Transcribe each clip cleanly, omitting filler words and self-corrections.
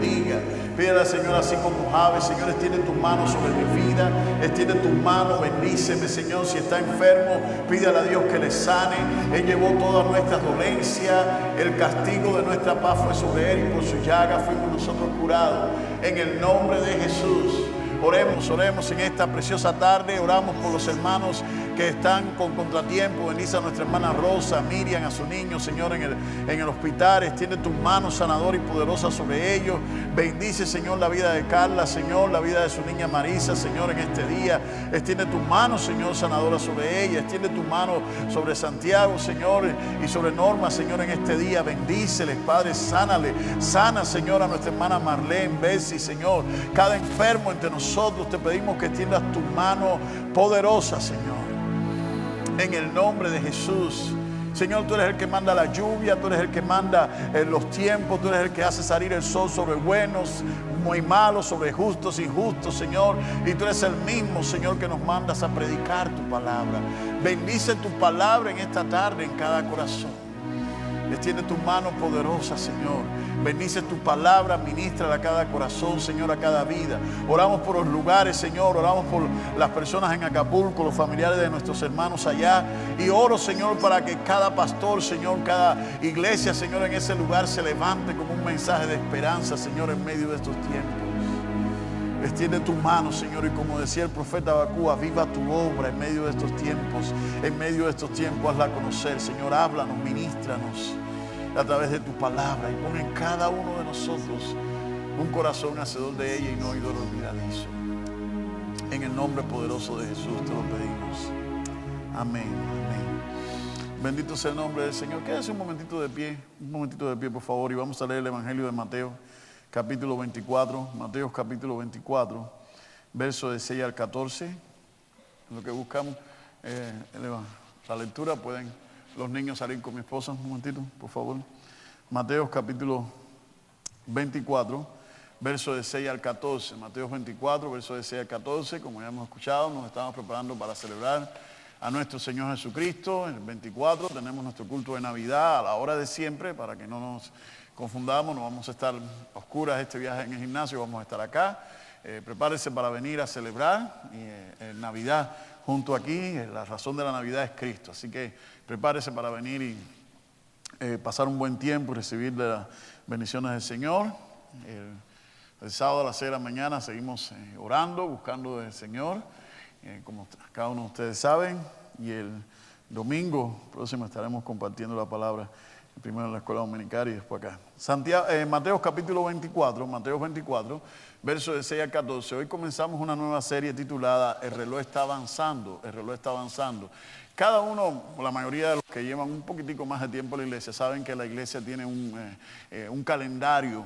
bendiga. Pídele al Señor, así como Javes, Señor, extiende tus manos sobre mi vida, extiende tus manos, bendíceme, Señor. Si está enfermo, pídale a Dios que le sane. Él llevó todas nuestras dolencias, el castigo de nuestra paz fue sobre Él y por su llaga fuimos nosotros curados. En el nombre de Jesús. Oremos en esta preciosa tarde. Oramos por los hermanos que están con contratiempo. Bendice a nuestra hermana Rosa, Miriam, a su niño, Señor, en el hospital. Extiende tus manos sanadora y poderosa sobre ellos. Bendice, Señor, la vida de Carla, Señor, la vida de su niña Marisa, Señor, en este día. Extiende tus manos, Señor, sanadora sobre ella. Extiende tus manos sobre Santiago, Señor, y sobre Norma, Señor, en este día. Bendíceles, Padre, sánale. Sana, Señor, a nuestra hermana Marlene, Bessie, Señor. Cada enfermo entre nosotros te pedimos que extiendas tu mano poderosa, Señor. En el nombre de Jesús. Señor, tú eres el que manda la lluvia, tú eres el que manda los tiempos, tú eres el que hace salir el sol sobre buenos, muy malos, sobre justos, injustos, Señor. Y tú eres el mismo, Señor, que nos mandas a predicar tu palabra. Bendice tu palabra en esta tarde, en cada corazón. Extiende tu mano poderosa, Señor. Bendice tu palabra, ministra a cada corazón, Señor, a cada vida. Oramos por los lugares, Señor. Oramos por las personas en Acapulco, los familiares de nuestros hermanos allá. Y oro, Señor, para que cada pastor, Señor, cada iglesia, Señor, en ese lugar se levante como un mensaje de esperanza, Señor, en medio de estos tiempos. Extiende tu mano, Señor, y como decía el profeta Habacuc, aviva tu obra en medio de estos tiempos. En medio de estos tiempos, hazla conocer, Señor. Háblanos, ministranos a través de tu palabra y pon en cada uno de nosotros un corazón hacedor de ella y no oidor olvidadizo. En el nombre poderoso de Jesús te lo pedimos. Amén, amén. Bendito sea el nombre del Señor. Quédese un momentito de pie, por favor, y vamos a leer el Evangelio de Mateo, capítulo 24. Mateo, capítulo 24, versos de 6 al 14. Lo que buscamos, la lectura, pueden los niños salir con mi esposa un momentito, por favor. Mateo capítulo 24, versos de 6 al 14. Mateo 24, versos de 6 al 14. Como ya hemos escuchado, nos estamos preparando para celebrar a nuestro Señor Jesucristo. En el 24 tenemos nuestro culto de Navidad a la hora de siempre, para que no nos confundamos. No vamos a estar oscuras este viaje en el gimnasio, vamos a estar acá. Prepárese para venir a celebrar Navidad junto aquí. La razón de la Navidad es Cristo, así que prepárese para venir y pasar un buen tiempo y recibir las bendiciones del Señor. El sábado a las 6 de la mañana seguimos orando, buscando del Señor, como cada uno de ustedes saben. Y el domingo próximo estaremos compartiendo la palabra, primero en la escuela dominical y después acá. Mateo capítulo 24, Mateo 24, versos de 6 al 14. Hoy comenzamos una nueva serie titulada El reloj está avanzando, el reloj está avanzando. Cada uno, la mayoría de los que llevan un poquitico más de tiempo en la iglesia, saben que la iglesia tiene un calendario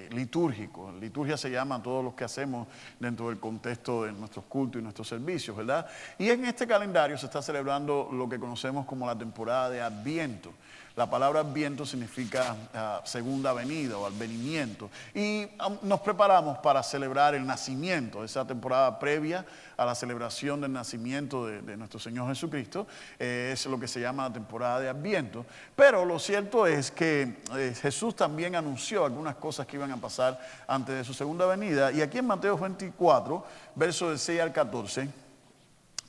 litúrgico. Liturgia se llama a todos los que hacemos dentro del contexto de nuestros cultos y nuestros servicios, ¿verdad? Y en este calendario se está celebrando lo que conocemos como la temporada de Adviento. La palabra Adviento significa segunda venida o advenimiento. Y nos preparamos para celebrar el nacimiento, esa temporada previa a la celebración del nacimiento de nuestro Señor Jesucristo. Es lo que se llama la temporada de Adviento. Pero lo cierto es que Jesús también anunció algunas cosas que iban a pasar antes de su segunda venida. Y aquí en Mateo 24, versos del 6 al 14,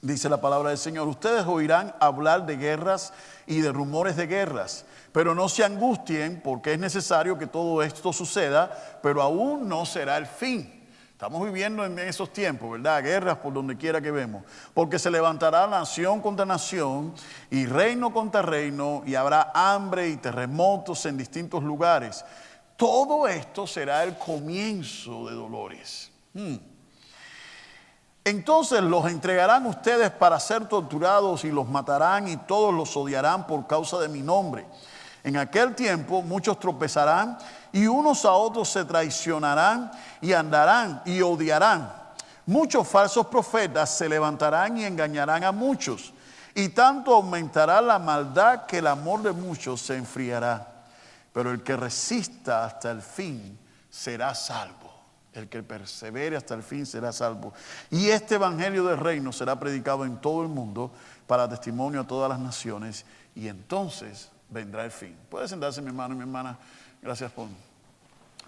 dice la palabra del Señor: ustedes oirán hablar de guerras y de rumores de guerras, pero no se angustien, porque es necesario que todo esto suceda, pero aún no será el fin. Estamos viviendo en esos tiempos, ¿verdad? Guerras por donde quiera que vemos. Porque se levantará nación contra nación y reino contra reino, y habrá hambre y terremotos en distintos lugares. Todo esto será el comienzo de dolores. Entonces los entregarán ustedes para ser torturados y los matarán, y todos los odiarán por causa de mi nombre. En aquel tiempo muchos tropezarán y unos a otros se traicionarán y andarán y odiarán. Muchos falsos profetas se levantarán y engañarán a muchos. Y tanto aumentará la maldad que el amor de muchos se enfriará. Pero el que resista hasta el fin será salvo. El que persevere hasta el fin será salvo. Y este evangelio del reino será predicado en todo el mundo para testimonio a todas las naciones. Y entonces vendrá el fin. Puede sentarse, mi hermano y mi hermana. Gracias por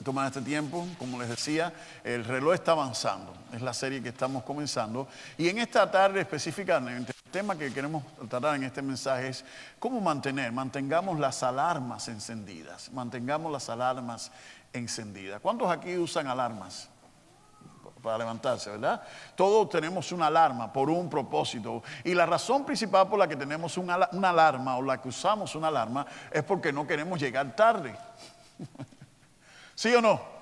tomar este tiempo. Como les decía, el reloj está avanzando. Es la serie que estamos comenzando. Y en esta tarde específicamente, el tema que queremos tratar en este mensaje es cómo mantengamos las alarmas encendidas. Mantengamos las alarmas encendidas. ¿Cuántos aquí usan alarmas? Para levantarse, ¿verdad? Todos tenemos una alarma por un propósito. Y la razón principal por la que tenemos una alarma o la que usamos una alarma es porque no queremos llegar tarde. ¿Sí o no?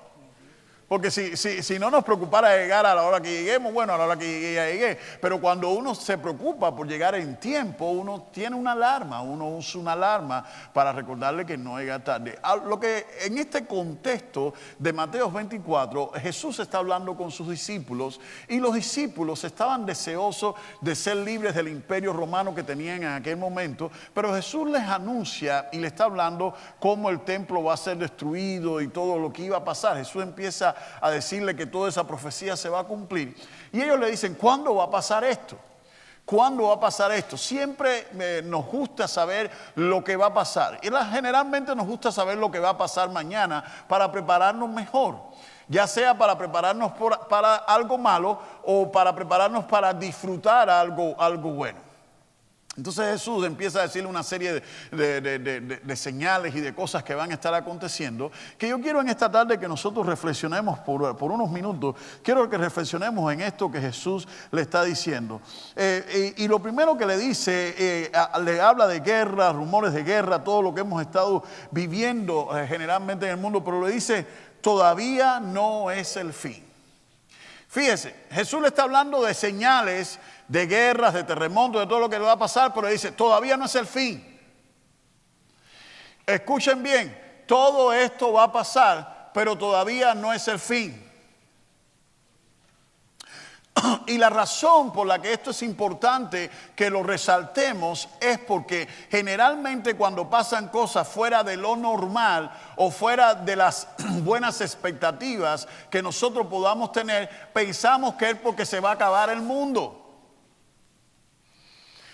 Porque si no nos preocupara llegar a la hora que lleguemos, bueno, a la hora que llegué. Pero cuando uno se preocupa por llegar en tiempo, uno tiene una alarma, uno usa una alarma para recordarle que no llega tarde. Lo que en este contexto de Mateo 24, Jesús está hablando con sus discípulos y los discípulos estaban deseosos de ser libres del imperio romano que tenían en aquel momento, pero Jesús les anuncia y le está hablando cómo el templo va a ser destruido y todo lo que iba a pasar. Jesús empieza a decirle que toda esa profecía se va a cumplir. Y ellos le dicen, ¿cuándo va a pasar esto? ¿Cuándo va a pasar esto? Siempre nos gusta saber lo que va a pasar. Y generalmente nos gusta saber lo que va a pasar mañana para prepararnos mejor. Ya sea para prepararnos para algo malo o para prepararnos para disfrutar algo bueno. Entonces Jesús empieza a decirle una serie de señales y de cosas que van a estar aconteciendo, que yo quiero en esta tarde que nosotros reflexionemos por unos minutos. Quiero que reflexionemos en esto que Jesús le está diciendo. Y lo primero que le dice, le habla de guerra, rumores de guerra, todo lo que hemos estado viviendo generalmente en el mundo, pero le dice, todavía no es el fin. Fíjese, Jesús le está hablando de señales, de guerras, de terremotos, de todo lo que le va a pasar, pero dice, todavía no es el fin. Escuchen bien, todo esto va a pasar, pero todavía no es el fin. Y la razón por la que esto es importante que lo resaltemos es porque generalmente cuando pasan cosas fuera de lo normal o fuera de las buenas expectativas que nosotros podamos tener, pensamos que es porque se va a acabar el mundo.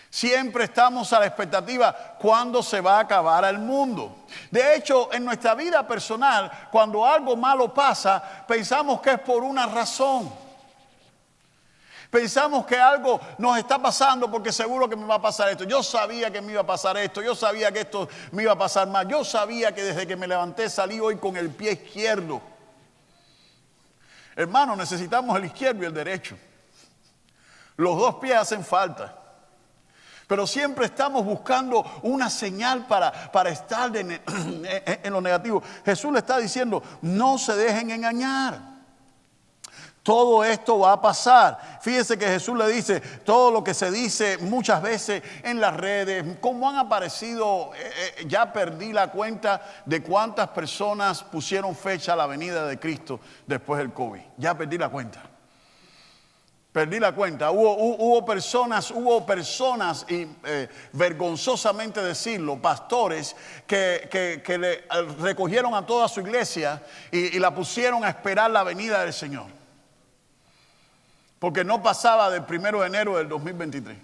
Siempre estamos a la expectativa cuándo se va a acabar el mundo. De hecho, en nuestra vida personal, cuando algo malo pasa, pensamos que es por una razón. Pensamos que algo nos está pasando porque seguro que me va a pasar esto. Yo sabía que me iba a pasar esto. Yo sabía que esto me iba a pasar más. Yo sabía que desde que me levanté salí hoy con el pie izquierdo. Hermano, necesitamos el izquierdo y el derecho. Los dos pies hacen falta. Pero siempre estamos buscando una señal para estar en lo negativo. Jesús le está diciendo, no se dejen engañar. Todo esto va a pasar. Fíjese que Jesús le dice todo lo que se dice muchas veces en las redes. Como han aparecido, ya perdí la cuenta de cuántas personas pusieron fecha a la venida de Cristo después del COVID. Ya perdí la cuenta. Perdí la cuenta. Hubo personas y vergonzosamente decirlo, pastores que le recogieron a toda su iglesia y la pusieron a esperar la venida del Señor. Porque no pasaba del 1 de enero del 2023.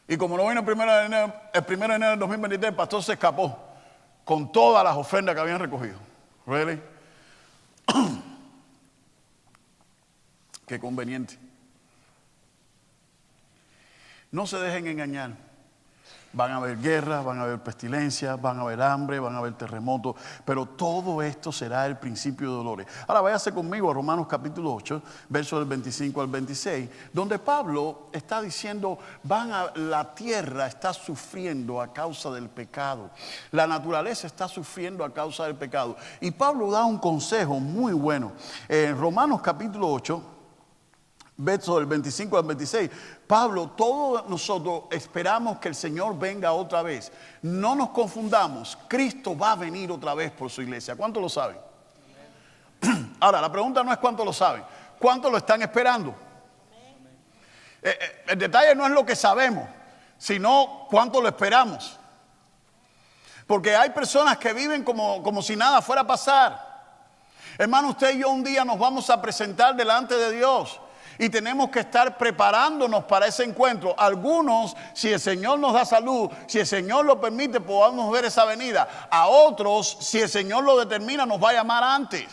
Y como no vino el 1 de enero del 2023, el pastor se escapó con todas las ofrendas que habían recogido. ¿Really? Qué conveniente. No se dejen engañar. Van a haber guerras, van a haber pestilencias, van a haber hambre, van a haber terremotos, pero todo esto será el principio de dolores. Ahora váyase conmigo a Romanos capítulo 8, versos del 25 al 26, donde Pablo está diciendo, la tierra está sufriendo a causa del pecado. La naturaleza está sufriendo a causa del pecado. Y Pablo da un consejo muy bueno. En Romanos capítulo 8, versos del 25 al 26, Pablo, todos nosotros esperamos que el Señor venga otra vez. No nos confundamos, Cristo va a venir otra vez por su iglesia. ¿Cuántos lo saben? Ahora, la pregunta no es cuántos lo saben, ¿cuántos lo están esperando? El detalle no es lo que sabemos, sino cuánto lo esperamos. Porque hay personas que viven como si nada fuera a pasar. Hermano, usted y yo un día nos vamos a presentar delante de Dios. y tenemos que estar preparándonos para ese encuentro. Algunos, si el Señor nos da salud, si el Señor lo permite, podamos ver esa venida. A otros, si el Señor lo determina, nos va a llamar antes.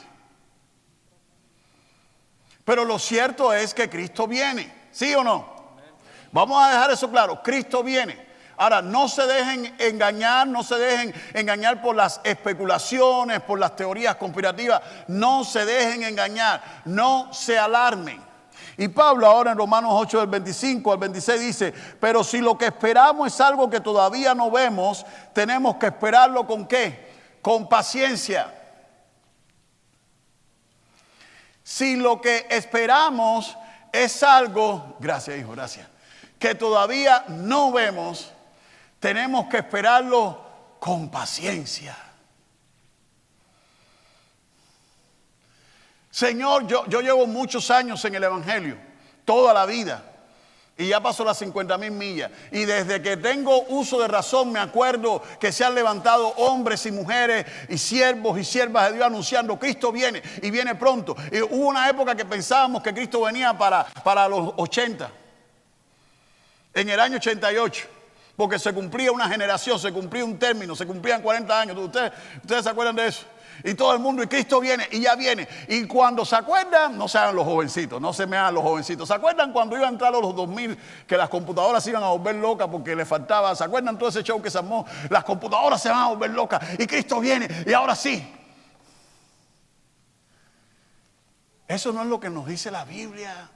Pero lo cierto es que Cristo viene, ¿sí o no? Vamos a dejar eso claro, Cristo viene. Ahora, no se dejen engañar por las especulaciones, por las teorías conspirativas. No se dejen engañar, no se alarmen. Y Pablo ahora en Romanos 8 del 25 al 26 dice, pero si lo que esperamos es algo que todavía no vemos, tenemos que esperarlo ¿con qué? Con paciencia. Si lo que esperamos es algo, gracias hijo, gracias, que todavía no vemos, tenemos que esperarlo con paciencia. Señor, yo llevo muchos años en el Evangelio, toda la vida, y ya pasó las 50,000 millas. Y desde que tengo uso de razón me acuerdo que se han levantado hombres y mujeres y siervos y siervas de Dios anunciando Cristo viene y viene pronto. Y hubo una época que pensábamos que Cristo venía para los 80, en el año 88. Porque se cumplía una generación, se cumplía un término, se cumplían 40 años. ¿Ustedes se acuerdan de eso? Y todo el mundo, y Cristo viene, y ya viene. Y cuando se acuerdan, no se hagan los jovencitos, no se me hagan los jovencitos. ¿Se acuerdan cuando iban a entrar los 2000, que las computadoras se iban a volver locas porque les faltaba? ¿Se acuerdan todo ese show que se armó? Las computadoras se van a volver locas, y Cristo viene, y ahora sí. Eso no es lo que nos dice la Biblia.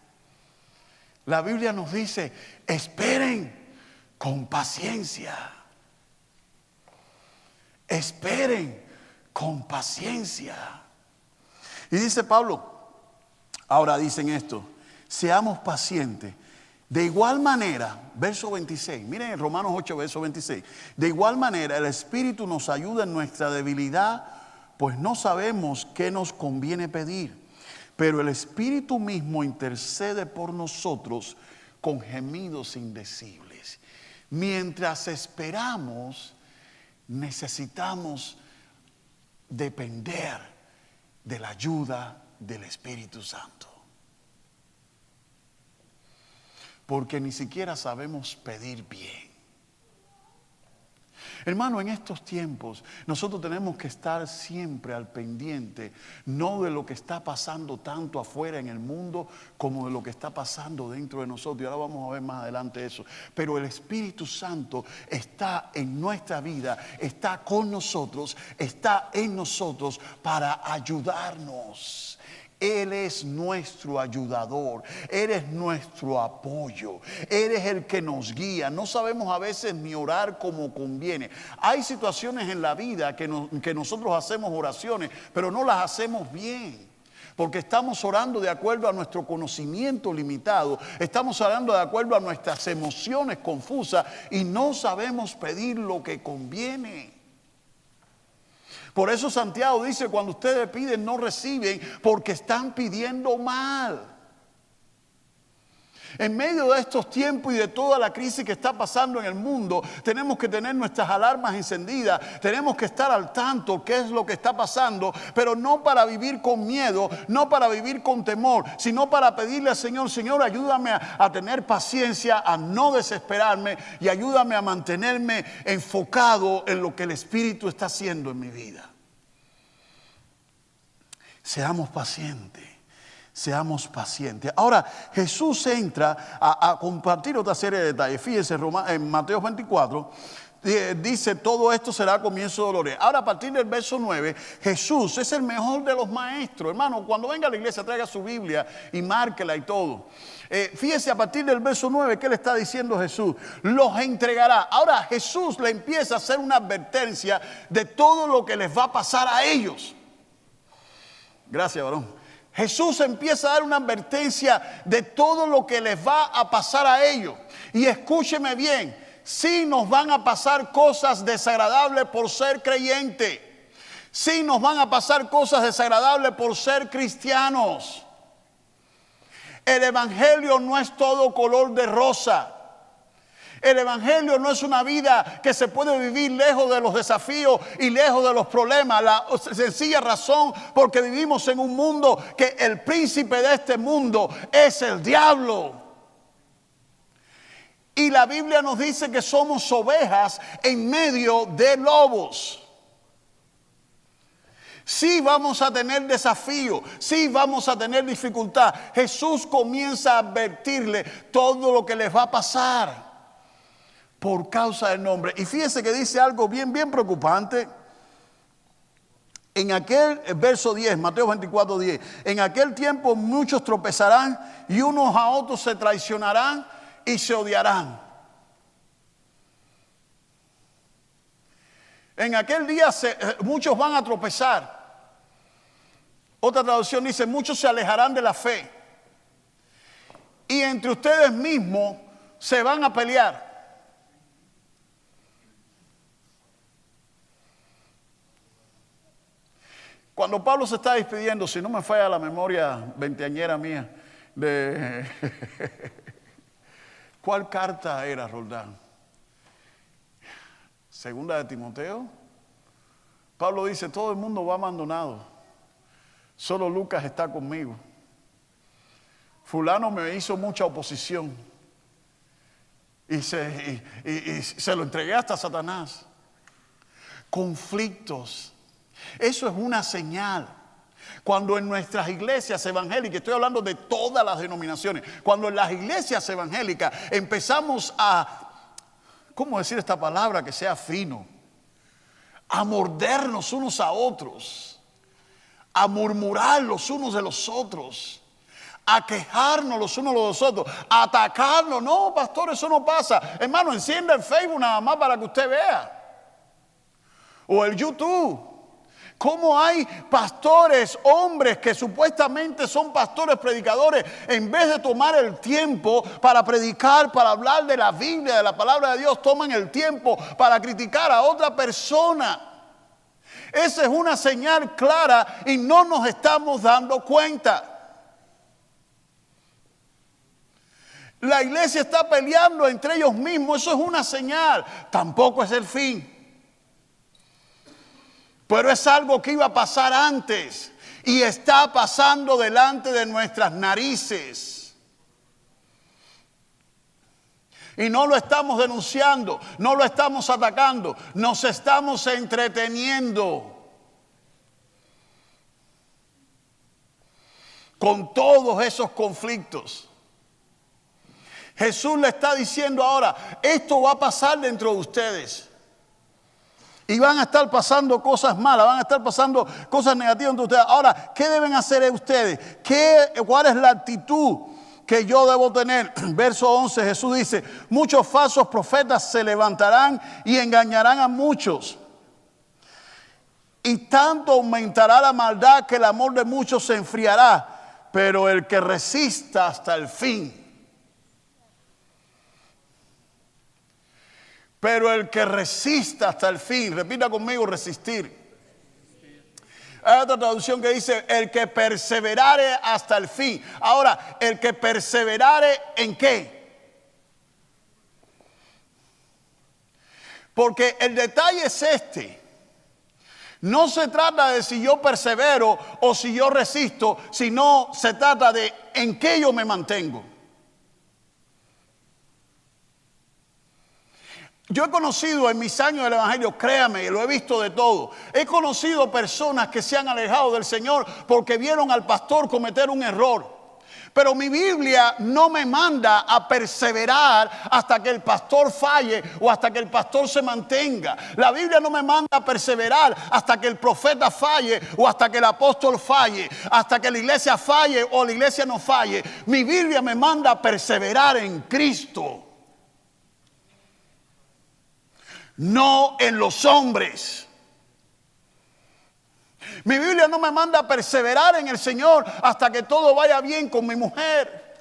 La Biblia nos dice, esperen con paciencia. Esperen con paciencia. Y dice Pablo, ahora dicen esto, seamos pacientes. De igual manera, verso 26, miren Romanos 8, verso 26. De igual manera el Espíritu nos ayuda en nuestra debilidad, pues no sabemos qué nos conviene pedir. Pero el Espíritu mismo intercede por nosotros con gemidos indecibles. Mientras esperamos, necesitamos depender de la ayuda del Espíritu Santo. Porque ni siquiera sabemos pedir bien. Hermano, en estos tiempos nosotros tenemos que estar siempre al pendiente, no de lo que está pasando tanto afuera en el mundo como de lo que está pasando dentro de nosotros. Y ahora vamos a ver más adelante eso. Pero el Espíritu Santo está en nuestra vida, está con nosotros, está en nosotros para ayudarnos. Él es nuestro ayudador, Él es nuestro apoyo, Él es el que nos guía. No sabemos a veces ni orar como conviene. Hay situaciones en la vida que nosotros hacemos oraciones, pero no las hacemos bien. Porque estamos orando de acuerdo a nuestro conocimiento limitado, estamos orando de acuerdo a nuestras emociones confusas y no sabemos pedir lo que conviene. Por eso Santiago dice, cuando ustedes piden no reciben porque están pidiendo mal. En medio de estos tiempos y de toda la crisis que está pasando en el mundo, tenemos que tener nuestras alarmas encendidas, tenemos que estar al tanto qué es lo que está pasando, pero no para vivir con miedo, no para vivir con temor, sino para pedirle al Señor, Señor, ayúdame a tener paciencia, a no desesperarme y ayúdame a mantenerme enfocado en lo que el Espíritu está haciendo en mi vida. Seamos pacientes. Seamos pacientes. Ahora Jesús entra a compartir otra serie de detalles. Fíjense en Mateo 24 dice, todo esto será comienzo de dolores. Ahora a partir del verso 9, Jesús es el mejor de los maestros. Hermano, cuando venga a la iglesia traiga su Biblia y márquela y todo. Fíjese a partir del verso 9 ¿qué le está diciendo Jesús? Los entregará. Ahora Jesús le empieza a hacer una advertencia de todo lo que les va a pasar a ellos. Gracias, varón. Jesús empieza a dar una advertencia de todo lo que les va a pasar a ellos. Y escúcheme bien, sí nos van a pasar cosas desagradables por ser creyentes. Sí nos van a pasar cosas desagradables por ser cristianos. El evangelio no es todo color de rosa. El evangelio no es una vida que se puede vivir lejos de los desafíos y lejos de los problemas. La sencilla razón porque vivimos en un mundo que el príncipe de este mundo es el diablo. Y la Biblia nos dice que somos ovejas en medio de lobos. Sí vamos a tener desafío, sí vamos a tener dificultad. Jesús comienza a advertirle todo lo que les va a pasar por causa del nombre. Y fíjense que dice algo bien preocupante. En aquel verso 10, Mateo 24, 10. En aquel tiempo muchos tropezarán y unos a otros se traicionarán y se odiarán. En aquel día muchos van a tropezar. Otra traducción dice, muchos se alejarán de la fe. Y entre ustedes mismos se van a pelear. Cuando Pablo se está despidiendo, si no me falla la memoria veinteañera mía, de ¿cuál carta era, Roldán? Segunda de Timoteo. Pablo dice, todo el mundo va abandonado. Solo Lucas está conmigo. Fulano me hizo mucha oposición. Y se lo entregué hasta Satanás. Conflictos. Eso es una señal. Cuando en nuestras iglesias evangélicas, estoy hablando de todas las denominaciones, cuando en las iglesias evangélicas empezamos a, ¿cómo decir esta palabra que sea fino? A mordernos unos a otros, a murmurar los unos de los otros, a quejarnos los unos de los otros, a atacarnos. No, pastor, eso no pasa. Hermano, encienda el Facebook nada más para que usted vea. O el YouTube. ¿Cómo hay pastores, hombres que supuestamente son pastores, predicadores, en vez de tomar el tiempo para predicar, para hablar de la Biblia, de la palabra de Dios, toman el tiempo para criticar a otra persona? Esa es una señal clara y no nos estamos dando cuenta. La iglesia está peleando entre ellos mismos, eso es una señal, tampoco es el fin. Pero es algo que iba a pasar antes y está pasando delante de nuestras narices. Y no lo estamos denunciando, no lo estamos atacando, nos estamos entreteniendo con todos esos conflictos. Jesús le está diciendo ahora, esto va a pasar dentro de ustedes. Y van a estar pasando cosas malas, van a estar pasando cosas negativas entre ustedes. Ahora, ¿qué deben hacer ustedes? ¿Cuál es la actitud que yo debo tener? Verso 11, Jesús dice, muchos falsos profetas se levantarán y engañarán a muchos. Y tanto aumentará la maldad que el amor de muchos se enfriará. Pero el que resista hasta el fin. Pero el que resista hasta el fin, repita conmigo, resistir. Hay otra traducción que dice, el que perseverare hasta el fin. Ahora, el que perseverare ¿en qué? Porque el detalle es este. No se trata de si yo persevero o si yo resisto, sino se trata de en qué yo me mantengo. Yo he conocido en mis años del evangelio, créame, lo he visto de todo. He conocido personas que se han alejado del Señor porque vieron al pastor cometer un error. Pero mi Biblia no me manda a perseverar hasta que el pastor falle o hasta que el pastor se mantenga. La Biblia no me manda a perseverar hasta que el profeta falle o hasta que el apóstol falle, hasta que la iglesia falle o la iglesia no falle. Mi Biblia me manda a perseverar en Cristo. No en los hombres. Mi Biblia no me manda a perseverar en el Señor hasta que todo vaya bien con mi mujer,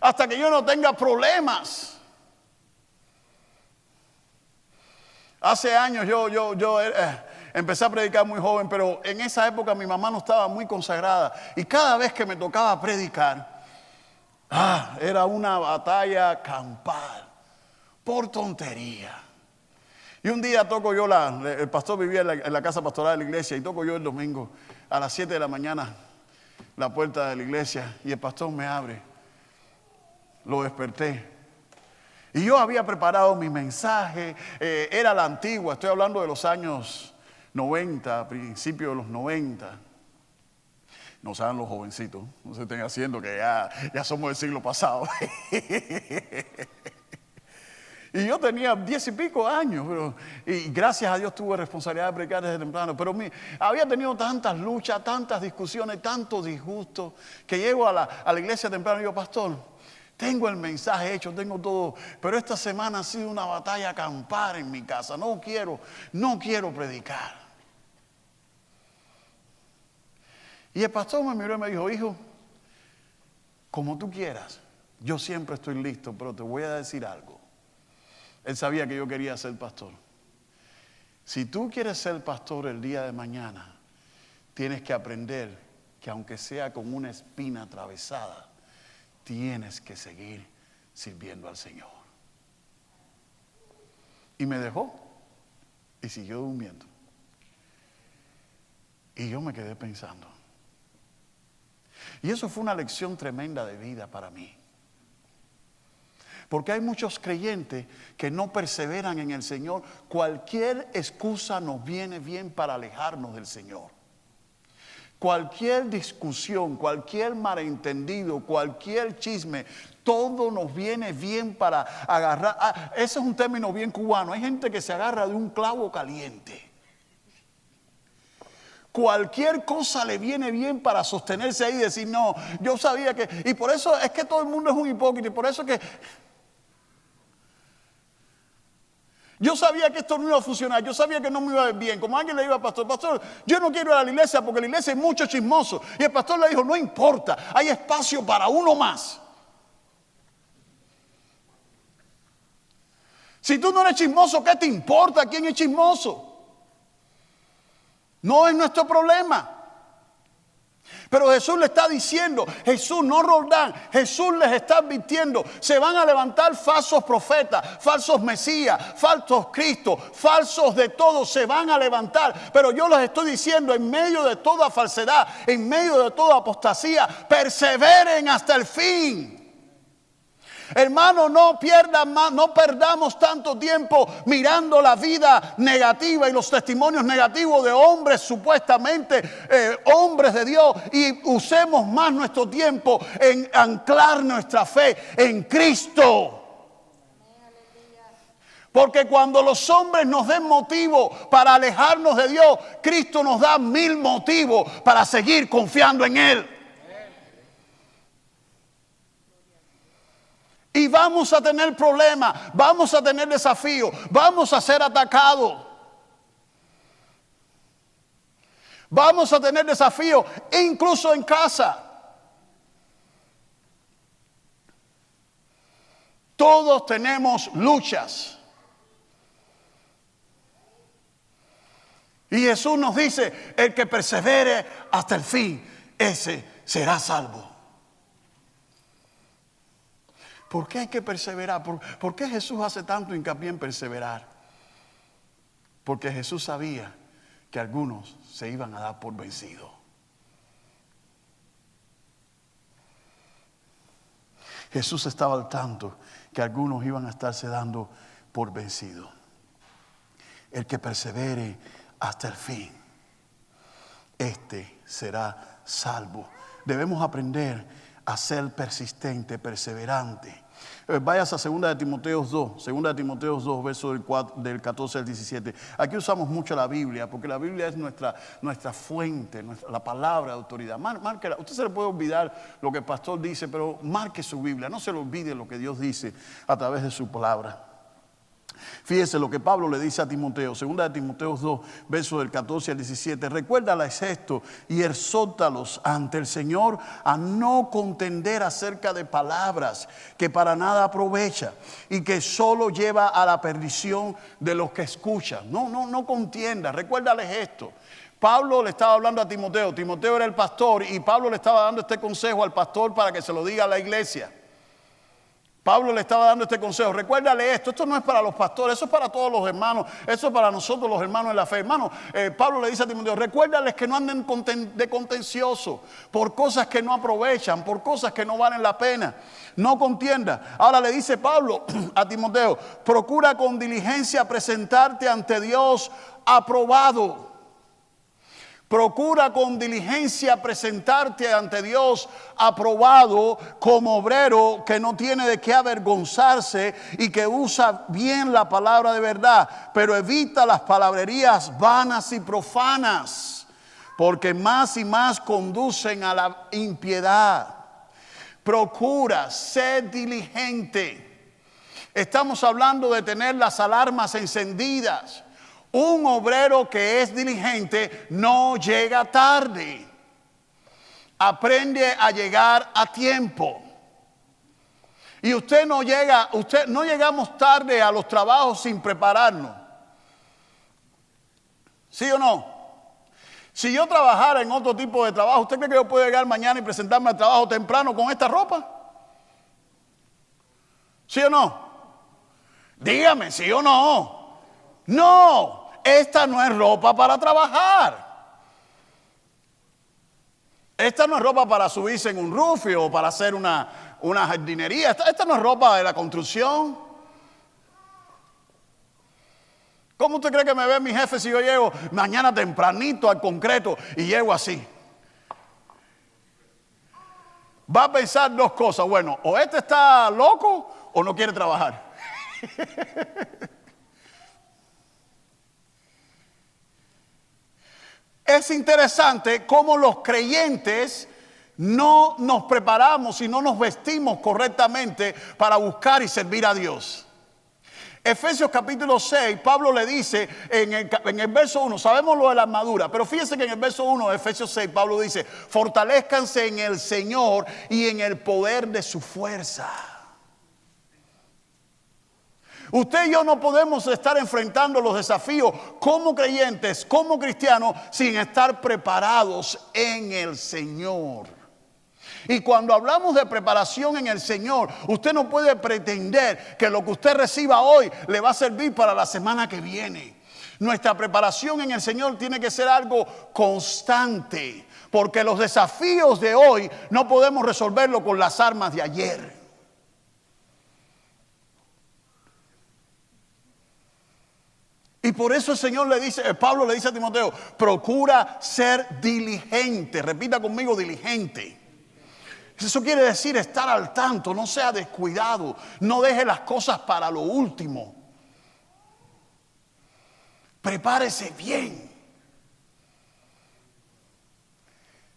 hasta que yo no tenga problemas. Hace años yo empecé a predicar muy joven, pero en esa época mi mamá no estaba muy consagrada y cada vez que me tocaba predicar, era una batalla campal. por tontería. Y un día toco yo, el pastor vivía en la casa pastoral de la iglesia, y toco yo el domingo a las 7 de la mañana la puerta de la iglesia, y el pastor me abre. Lo desperté. Y yo había preparado mi mensaje, era la antigua, estoy hablando de los años 90, principios de los 90. No saben los jovencitos, no se estén haciendo que ya somos del siglo pasado. Y yo tenía 10 y pico años, y gracias a Dios tuve responsabilidad de predicar desde temprano. Pero había tenido tantas luchas, tantas discusiones, tantos disgustos, que llego a la iglesia temprano y digo, pastor, tengo el mensaje hecho, tengo todo, pero esta semana ha sido una batalla campal en mi casa. No quiero predicar. Y el pastor me miró y me dijo, hijo, como tú quieras, yo siempre estoy listo, pero te voy a decir algo. Él sabía que yo quería ser pastor. Si tú quieres ser pastor el día de mañana, tienes que aprender que aunque sea con una espina atravesada, tienes que seguir sirviendo al Señor. Y me dejó y siguió durmiendo. Y yo me quedé pensando. Y eso fue una lección tremenda de vida para mí. Porque hay muchos creyentes que no perseveran en el Señor. Cualquier excusa nos viene bien para alejarnos del Señor. Cualquier discusión, cualquier malentendido, cualquier chisme, todo nos viene bien para agarrar. Ese es un término bien cubano. Hay gente que se agarra de un clavo caliente. Cualquier cosa le viene bien para sostenerse ahí y decir, no, yo sabía que... Y por eso es que todo el mundo es un hipócrita. Y por eso que... Yo sabía que esto no iba a funcionar, yo sabía que no me iba a ir bien. Como alguien le dijo al pastor, pastor, yo no quiero ir a la iglesia porque la iglesia hay mucho chismoso. Y el pastor le dijo, no importa, hay espacio para uno más. Si tú no eres chismoso, ¿qué te importa quién es chismoso? No es nuestro problema. Pero Jesús le está diciendo, Jesús, no Roldán, Jesús les está advirtiendo, se van a levantar falsos profetas, falsos mesías, falsos cristos, falsos de todo, se van a levantar. Pero yo les estoy diciendo, en medio de toda falsedad, en medio de toda apostasía, perseveren hasta el fin. Hermano, no perdamos tanto tiempo mirando la vida negativa y los testimonios negativos de hombres supuestamente hombres de Dios, y usemos más nuestro tiempo en anclar nuestra fe en Cristo. Porque cuando los hombres nos den motivo para alejarnos de Dios, Cristo nos da 1000 motivos para seguir confiando en Él. Y vamos a tener problemas, vamos a tener desafíos, vamos a ser atacados. Vamos a tener desafíos incluso en casa. Todos tenemos luchas. Y Jesús nos dice, el que persevere hasta el fin, ese será salvo. ¿Por qué hay que perseverar? ¿Por qué Jesús hace tanto hincapié en perseverar? Porque Jesús sabía que algunos se iban a dar por vencidos. Jesús estaba al tanto que algunos iban a estarse dando por vencidos. El que persevere hasta el fin, este será salvo. Debemos aprender a ser persistente, perseverante. Vayas a 2 Timoteo 2, versos del 14 al 17. Aquí usamos mucho la Biblia, porque la Biblia es nuestra fuente, la palabra de autoridad. Márquela. Usted se le puede olvidar lo que el pastor dice, pero marque su Biblia. No se le olvide lo que Dios dice a través de su palabra. Fíjese lo que Pablo le dice a Timoteo, 2 Timoteo 2, versos del 14 al 17. Recuérdales esto y exhórtalos ante el Señor a no contender acerca de palabras que para nada aprovecha y que solo lleva a la perdición de los que escuchan. No contienda, recuérdales esto. Pablo le estaba hablando a Timoteo. Timoteo era el pastor y Pablo le estaba dando este consejo al pastor para que se lo diga a la iglesia. Pablo le estaba dando este consejo. Recuérdale esto no es para los pastores, eso es para todos los hermanos, eso es para nosotros los hermanos en la fe. Hermano, Pablo le dice a Timoteo, recuérdales que no anden de contencioso por cosas que no aprovechan, por cosas que no valen la pena. No contienda. Ahora le dice Pablo a Timoteo, procura con diligencia presentarte ante Dios aprobado. Procura con diligencia presentarte ante Dios aprobado como obrero que no tiene de qué avergonzarse y que usa bien la palabra de verdad, pero evita las palabrerías vanas y profanas, porque más y más conducen a la impiedad. Procura ser diligente. Estamos hablando de tener las alarmas encendidas. Un obrero que es diligente no llega tarde. Aprende a llegar a tiempo. Y usted no llegamos tarde a los trabajos sin prepararnos. ¿Sí o no? Si yo trabajara en otro tipo de trabajo, ¿usted cree que yo puedo llegar mañana y presentarme al trabajo temprano con esta ropa? ¿Sí o no? Dígame, ¿sí o no? No, esta no es ropa para trabajar. Esta no es ropa para subirse en un rufio o para hacer una jardinería. Esta no es ropa de la construcción. ¿Cómo usted cree que me ve mi jefe si yo llego mañana tempranito al concreto y llego así? Va a pensar dos cosas. Bueno, o este está loco o no quiere trabajar. Es interesante cómo los creyentes no nos preparamos y no nos vestimos correctamente para buscar y servir a Dios. Efesios capítulo 6, Pablo le dice en el verso 1, sabemos lo de la armadura, pero fíjense que en el verso 1 de Efesios 6, Pablo dice, fortalezcanse en el Señor y en el poder de su fuerza. Usted y yo no podemos estar enfrentando los desafíos como creyentes, como cristianos, sin estar preparados en el Señor. Y cuando hablamos de preparación en el Señor, usted no puede pretender que lo que usted reciba hoy le va a servir para la semana que viene. Nuestra preparación en el Señor tiene que ser algo constante, porque los desafíos de hoy no podemos resolverlo con las armas de ayer. Y por eso el Señor Pablo le dice a Timoteo, procura ser diligente. Repita conmigo, diligente. Eso quiere decir estar al tanto, no sea descuidado, no deje las cosas para lo último. Prepárese bien.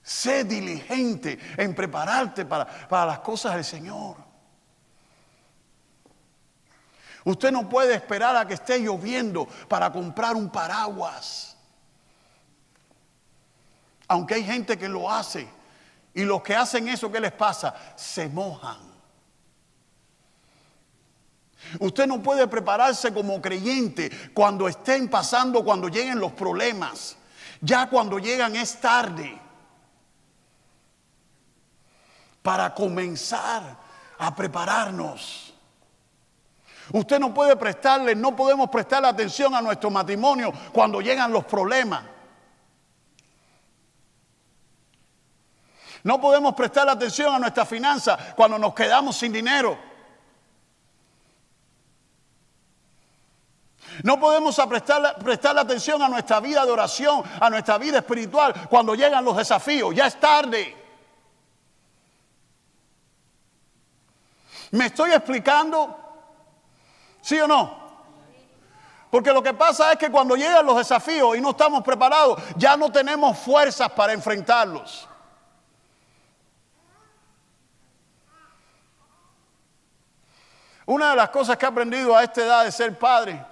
Sé diligente en prepararte para las cosas del Señor. Usted no puede esperar a que esté lloviendo para comprar un paraguas. Aunque hay gente que lo hace. Y los que hacen eso, ¿qué les pasa? Se mojan. Usted no puede prepararse como creyente cuando estén pasando, cuando lleguen los problemas. Ya cuando llegan es tarde. Para comenzar a prepararnos. Usted no podemos prestarle atención a nuestro matrimonio cuando llegan los problemas. No podemos prestarle atención a nuestra finanza cuando nos quedamos sin dinero. No podemos prestarle atención a nuestra vida de oración, a nuestra vida espiritual cuando llegan los desafíos. Ya es tarde. ¿Me estoy explicando? ¿Sí o no? Porque lo que pasa es que cuando llegan los desafíos y no estamos preparados, ya no tenemos fuerzas para enfrentarlos. Una de las cosas que he aprendido a esta edad de ser padre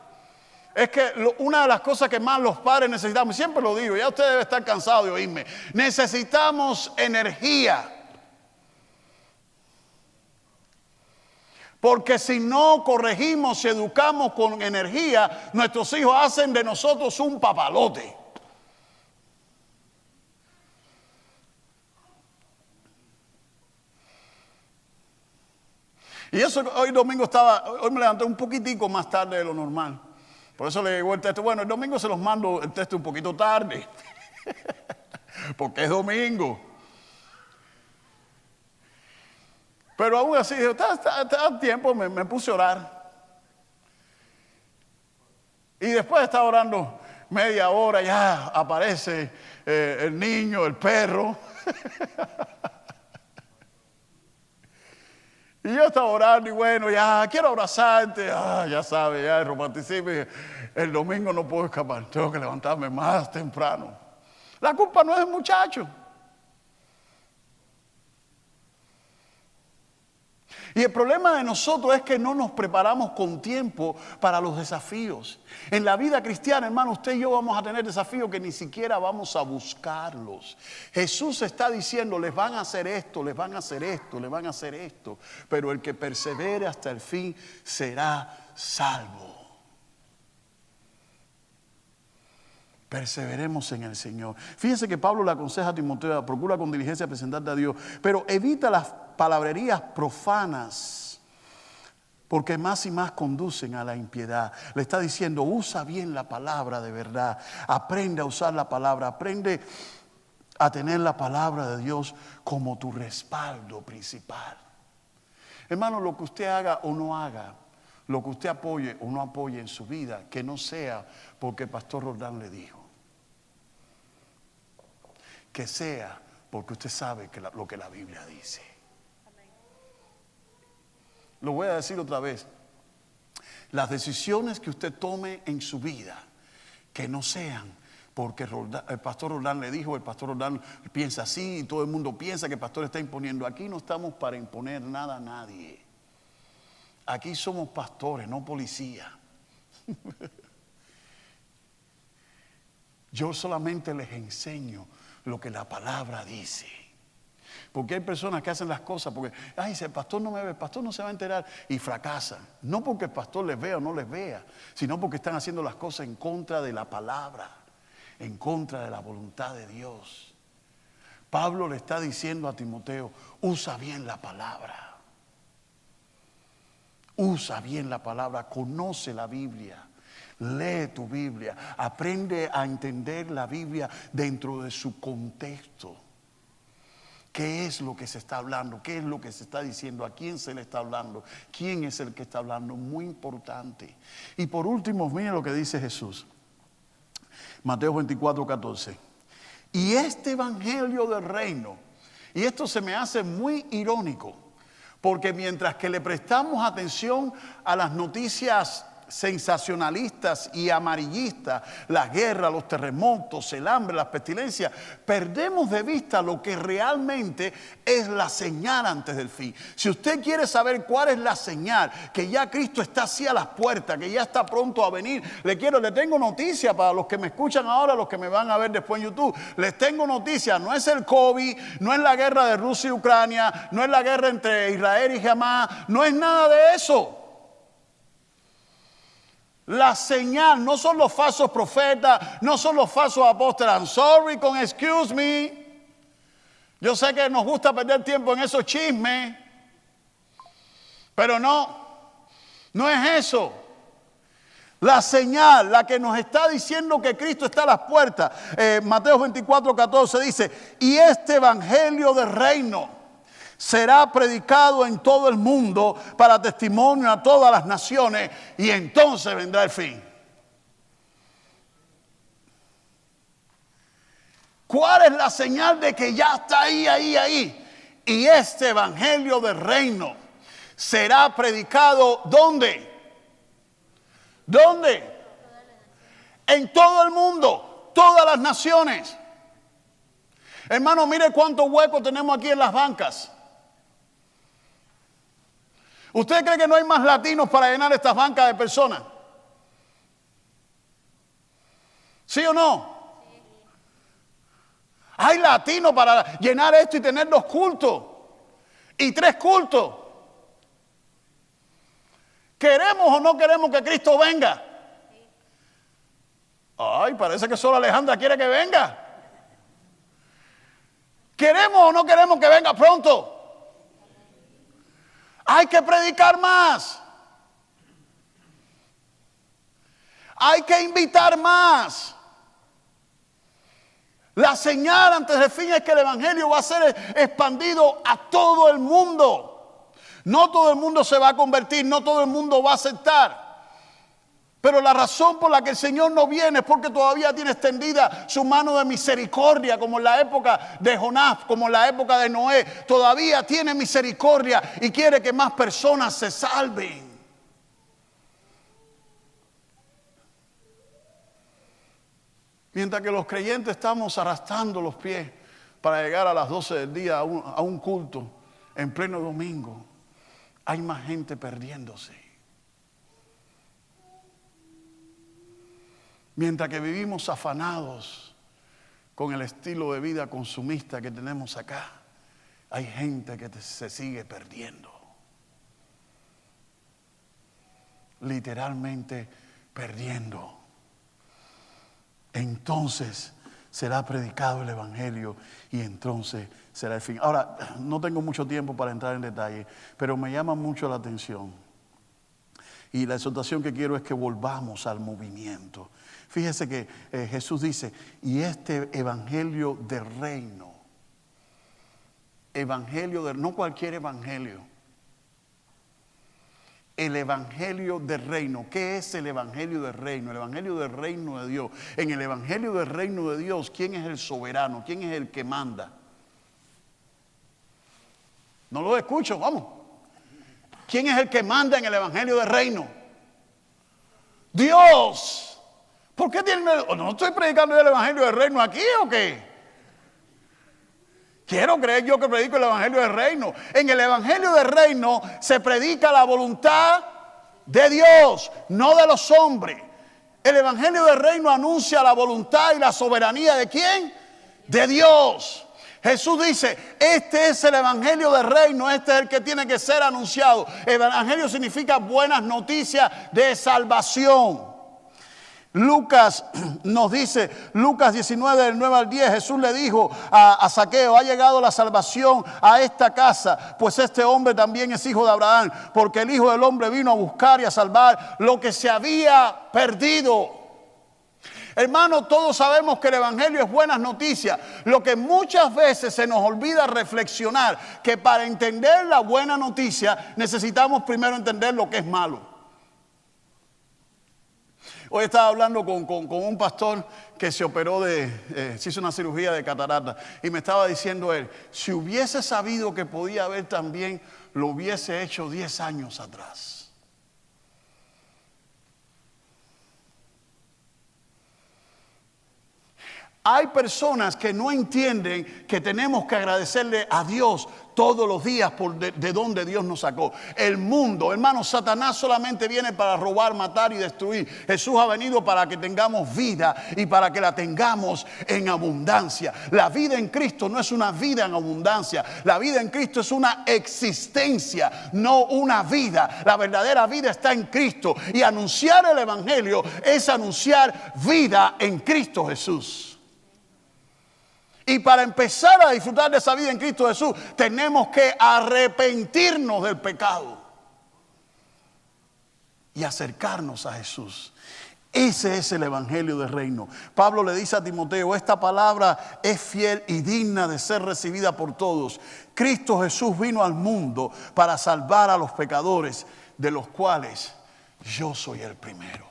es que una de las cosas que más los padres necesitamos, siempre lo digo, ya usted debe estar cansado de oírme, necesitamos energía. Porque si no corregimos y educamos con energía, nuestros hijos hacen de nosotros un papalote. Y eso hoy domingo hoy me levanté un poquitico más tarde de lo normal. Por eso le llegó el texto. Bueno, el domingo se los mando el texto un poquito tarde. Porque es domingo. Pero aún así, está tiempo, me puse a orar. Y después de estar orando media hora, ya aparece el niño, el perro. Y yo estaba orando y bueno, ya quiero abrazarte. Ya sabes, ya el romanticismo. El domingo no puedo escapar, tengo que levantarme más temprano. La culpa no es del muchacho. Y el problema de nosotros es que no nos preparamos con tiempo para los desafíos. En la vida cristiana, hermano, usted y yo vamos a tener desafíos que ni siquiera vamos a buscarlos. Jesús está diciendo, les van a hacer esto, les van a hacer esto, les van a hacer esto. Pero el que persevere hasta el fin será salvo. Perseveremos en el Señor. Fíjense que Pablo le aconseja a Timoteo, procura con diligencia presentarte a Dios, pero evita las palabrerías profanas, porque más y más conducen a la impiedad. Le está diciendo, usa bien la palabra de verdad, aprende a usar la palabra, aprende a tener la palabra de Dios como tu respaldo principal. Hermano, lo que usted haga o no haga, lo que usted apoye o no apoye en su vida, que no sea porque el pastor Roldán le dijo. Que sea porque usted sabe lo que la Biblia dice. Lo voy a decir otra vez. Las decisiones que usted tome en su vida, que no sean porque el pastor Roldán le dijo, el pastor Roldán piensa así y todo el mundo piensa que el pastor está imponiendo. Aquí no estamos para imponer nada a nadie. Aquí somos pastores, no policías. Yo solamente les enseño lo que la palabra dice. Porque hay personas que hacen las cosas porque, si el pastor no me ve, el pastor no se va a enterar, y fracasan. No porque el pastor les vea o no les vea, sino porque están haciendo las cosas en contra de la palabra, en contra de la voluntad de Dios. Pablo le está diciendo a Timoteo, usa bien la palabra. Usa bien la palabra, conoce la Biblia. Lee tu Biblia, aprende a entender la Biblia dentro de su contexto. ¿Qué es lo que se está hablando? ¿Qué es lo que se está diciendo? ¿A quién se le está hablando? ¿Quién es el que está hablando? Muy importante. Y por último, miren lo que dice Jesús. Mateo 24:14. Y este evangelio del reino, y esto se me hace muy irónico, porque mientras que le prestamos atención a las noticias sensacionalistas y amarillistas, las guerras, los terremotos, el hambre, las pestilencias, perdemos de vista lo que realmente es la señal antes del fin. Si usted quiere saber cuál es la señal, que ya Cristo está así a las puertas, que ya está pronto a venir, le tengo noticia para los que me escuchan ahora, los que me van a ver después en YouTube. Les tengo noticia, no es el COVID, no es la guerra de Rusia y Ucrania, no es la guerra entre Israel y Hamas, no es nada de eso. La señal no son los falsos profetas, no son los falsos apóstoles. I'm sorry con excuse me. Yo sé que nos gusta perder tiempo en esos chismes, pero no es eso. La señal, la que nos está diciendo que Cristo está a las puertas. Mateo 24:14 dice, y este evangelio del reino será predicado en todo el mundo para testimonio a todas las naciones, y entonces vendrá el fin. ¿Cuál es la señal de que ya está ahí? Y este evangelio del reino será predicado ¿dónde? ¿Dónde? En todo el mundo, todas las naciones. Hermano, mire cuántos huecos tenemos aquí en las bancas. ¿Usted cree que no hay más latinos para llenar estas bancas de personas? ¿Sí o no? Sí. Hay latinos para llenar esto y tener 2 cultos y 3 cultos. ¿Queremos o no queremos que Cristo venga? Ay, parece que solo Alejandra quiere que venga. ¿Queremos o no queremos que venga pronto? Hay que predicar más. Hay que invitar más. La señal antes del fin es que el evangelio va a ser expandido a todo el mundo. No todo el mundo se va a convertir, no todo el mundo va a aceptar. Pero la razón por la que el Señor no viene es porque todavía tiene extendida su mano de misericordia, como en la época de Jonás, como en la época de Noé. Todavía tiene misericordia y quiere que más personas se salven. Mientras que los creyentes estamos arrastrando los pies para llegar a las 12 del día a un culto en pleno domingo, hay más gente perdiéndose. Mientras que vivimos afanados con el estilo de vida consumista que tenemos acá, hay gente que se sigue perdiendo. Literalmente perdiendo. Entonces será predicado el evangelio y entonces será el fin. Ahora, no tengo mucho tiempo para entrar en detalle, pero me llama mucho la atención. Y la exhortación que quiero es que volvamos al movimiento. Fíjese que Jesús dice, y este evangelio del reino, no cualquier evangelio, el evangelio del reino. ¿Qué es el evangelio del reino? El evangelio del reino de Dios. En el evangelio del reino de Dios, ¿quién es el soberano? ¿Quién es el que manda? No lo escucho, vamos. ¿Quién es el que manda en el evangelio del reino? Dios. ¿Por qué no estoy predicando el evangelio del reino aquí o qué? Quiero creer yo que predico el evangelio del reino. En el evangelio del reino se predica la voluntad de Dios, no de los hombres. El evangelio del reino anuncia la voluntad y la soberanía ¿de quién? De Dios. Jesús dice, este es el evangelio del reino, este es el que tiene que ser anunciado. El evangelio significa buenas noticias de salvación. Lucas nos dice, Lucas 19 del 9 al 10, Jesús le dijo a Zaqueo, ha llegado la salvación a esta casa, pues este hombre también es hijo de Abraham, porque el Hijo del Hombre vino a buscar y a salvar lo que se había perdido. Hermano, todos sabemos que el evangelio es buenas noticias. Lo que muchas veces se nos olvida reflexionar, que para entender la buena noticia necesitamos primero entender lo que es malo. Hoy estaba hablando con un pastor que se operó se hizo una cirugía de catarata y me estaba diciendo él, si hubiese sabido que podía haber también, lo hubiese hecho 10 años atrás. Hay personas que no entienden que tenemos que agradecerle a Dios todos los días por de donde Dios nos sacó. El mundo, hermano, Satanás solamente viene para robar, matar y destruir. Jesús ha venido para que tengamos vida y para que la tengamos en abundancia. La vida en Cristo no es una vida en abundancia. La vida en Cristo es una existencia, no una vida. La verdadera vida está en Cristo. Y anunciar el evangelio es anunciar vida en Cristo Jesús. Y para empezar a disfrutar de esa vida en Cristo Jesús, tenemos que arrepentirnos del pecado y acercarnos a Jesús. Ese es el evangelio del reino. Pablo le dice a Timoteo, esta palabra es fiel y digna de ser recibida por todos. Cristo Jesús vino al mundo para salvar a los pecadores, de los cuales yo soy el primero.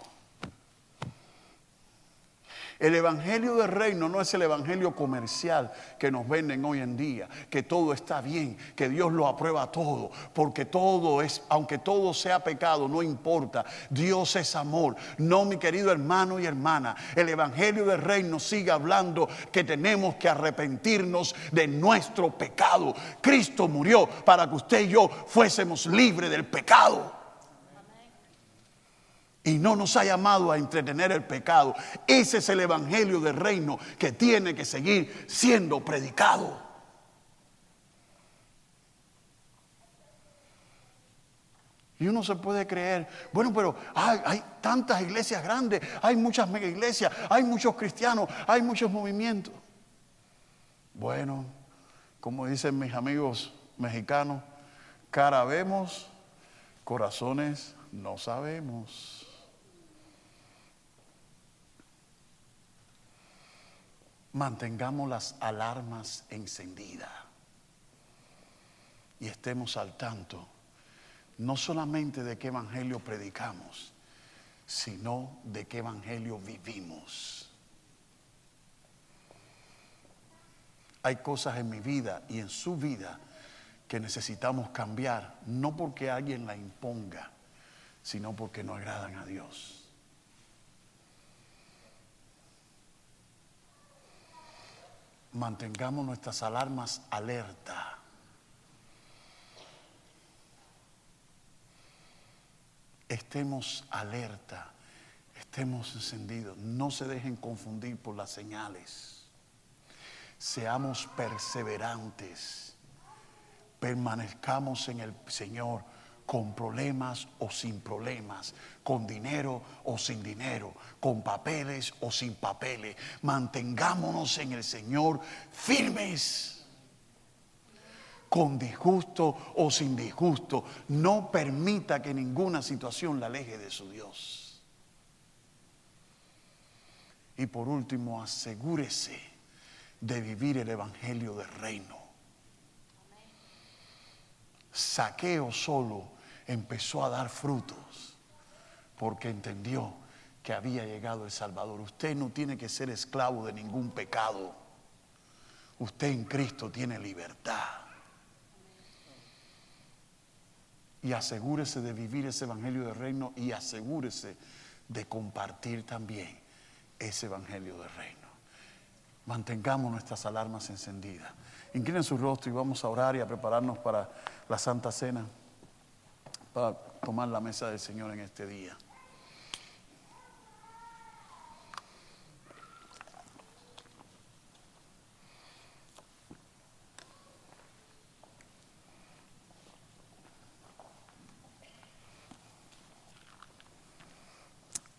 El evangelio del reino no es el evangelio comercial que nos venden hoy en día, que todo está bien, que Dios lo aprueba todo, porque todo es, aunque todo sea pecado, no importa, Dios es amor. No, mi querido hermano y hermana, el evangelio del reino sigue hablando que tenemos que arrepentirnos de nuestro pecado. Cristo murió para que usted y yo fuésemos libres del pecado. Y no nos ha llamado a entretener el pecado. Ese es el evangelio del reino que tiene que seguir siendo predicado. Y uno se puede creer, bueno, pero hay tantas iglesias grandes, hay muchas mega iglesias, hay muchos cristianos, hay muchos movimientos. Bueno, como dicen mis amigos mexicanos, Cara vemos, corazones no sabemos. Mantengamos las alarmas encendidas y estemos al tanto, no solamente de qué evangelio predicamos, sino de qué evangelio vivimos. Hay cosas en mi vida y en su vida que necesitamos cambiar, no porque alguien la imponga, sino porque no agradan a Dios. Mantengamos nuestras alarmas alerta. Estemos alerta, estemos encendidos. No se dejen confundir por las señales. Seamos perseverantes. Permanezcamos en el Señor con problemas o sin problemas, con dinero o sin dinero, con papeles o sin papeles. Mantengámonos en el Señor firmes, con disgusto o sin disgusto. No permita que ninguna situación la aleje de su Dios. Y por último, asegúrese de vivir el evangelio del reino. Zaqueo solo empezó a dar frutos porque entendió que había llegado el Salvador. Usted no tiene que ser esclavo de ningún pecado. Usted en Cristo tiene libertad. Y asegúrese de vivir ese evangelio del reino y asegúrese de compartir también ese evangelio del reino. Mantengamos nuestras alarmas encendidas. Inclinen su rostro y vamos a orar y a prepararnos para la Santa Cena, para tomar la mesa del Señor en este día.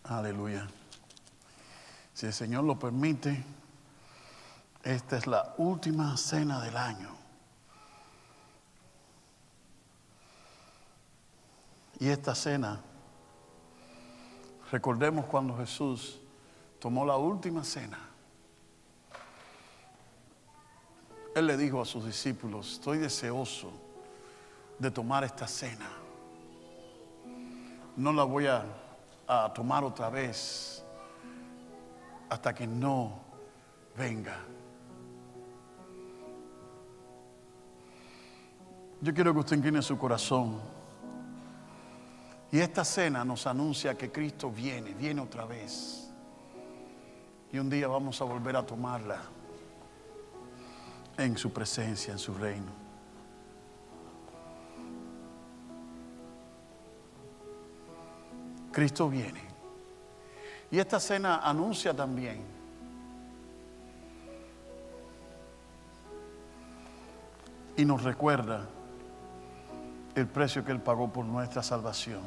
Aleluya. Si el Señor lo permite, esta es la última cena del año. Y esta cena, recordemos cuando Jesús tomó la última cena. Él le dijo a sus discípulos: estoy deseoso de tomar esta cena. No la voy a tomar otra vez hasta que no venga. Yo quiero que usted incline su corazón. Y esta cena nos anuncia que Cristo viene otra vez. Y un día vamos a volver a tomarla en su presencia, en su reino. Cristo viene. Y esta cena anuncia también y nos recuerda el precio que Él pagó por nuestra salvación.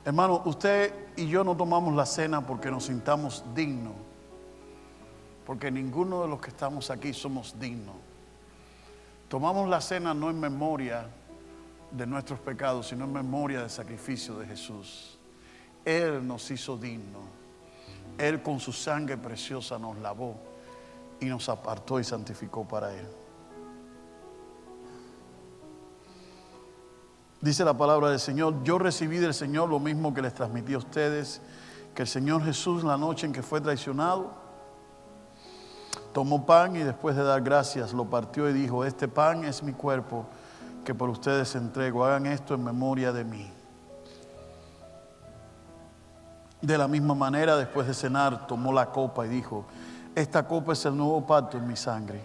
Hermano, usted y yo no tomamos la cena porque nos sintamos dignos, porque ninguno de los que estamos aquí somos dignos. Tomamos la cena no en memoria de nuestros pecados, sino en memoria del sacrificio de Jesús. Él nos hizo dignos. Él con su sangre preciosa nos lavó y nos apartó y santificó para Él. Dice la palabra del Señor: yo recibí del Señor lo mismo que les transmití a ustedes, que el Señor Jesús, la noche en que fue traicionado, tomó pan y después de dar gracias lo partió y dijo: este pan es mi cuerpo que por ustedes entrego, hagan esto en memoria de mí. De la misma manera, después de cenar, tomó la copa y dijo: esta copa es el nuevo pacto en mi sangre,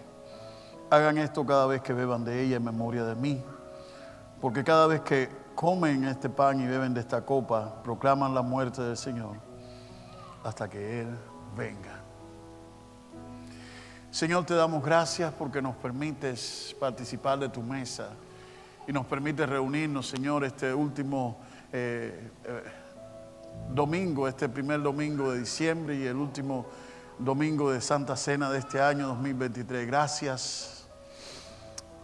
hagan esto cada vez que beban de ella en memoria de mí. Porque cada vez que comen este pan y beben de esta copa, proclaman la muerte del Señor hasta que Él venga. Señor, te damos gracias porque nos permites participar de tu mesa y nos permites reunirnos, Señor, este último domingo, este primer domingo de diciembre y el último domingo de Santa Cena de este año 2023. Gracias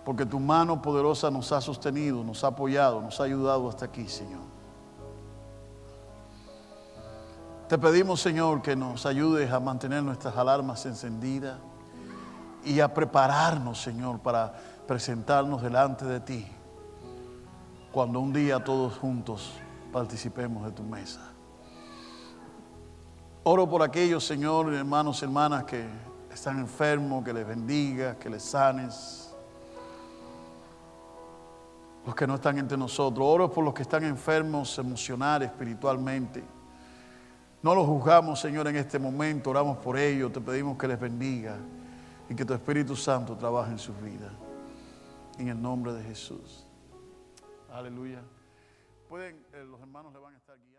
porque tu mano poderosa nos ha sostenido, nos ha apoyado, nos ha ayudado hasta aquí, Señor. Te pedimos, Señor, que nos ayudes a mantener nuestras alarmas encendidas y a prepararnos, Señor, para presentarnos delante de ti cuando un día todos juntos participemos de tu mesa. Oro por aquellos, Señor, hermanos y hermanas que están enfermos, que les bendigas, que les sanes. Los que no están entre nosotros. Oro por los que están enfermos emocional, espiritualmente. No los juzgamos, Señor, en este momento. Oramos por ellos. Te pedimos que les bendiga y que tu Espíritu Santo trabaje en sus vidas. En el nombre de Jesús. Aleluya. Los hermanos le van a estar guiando.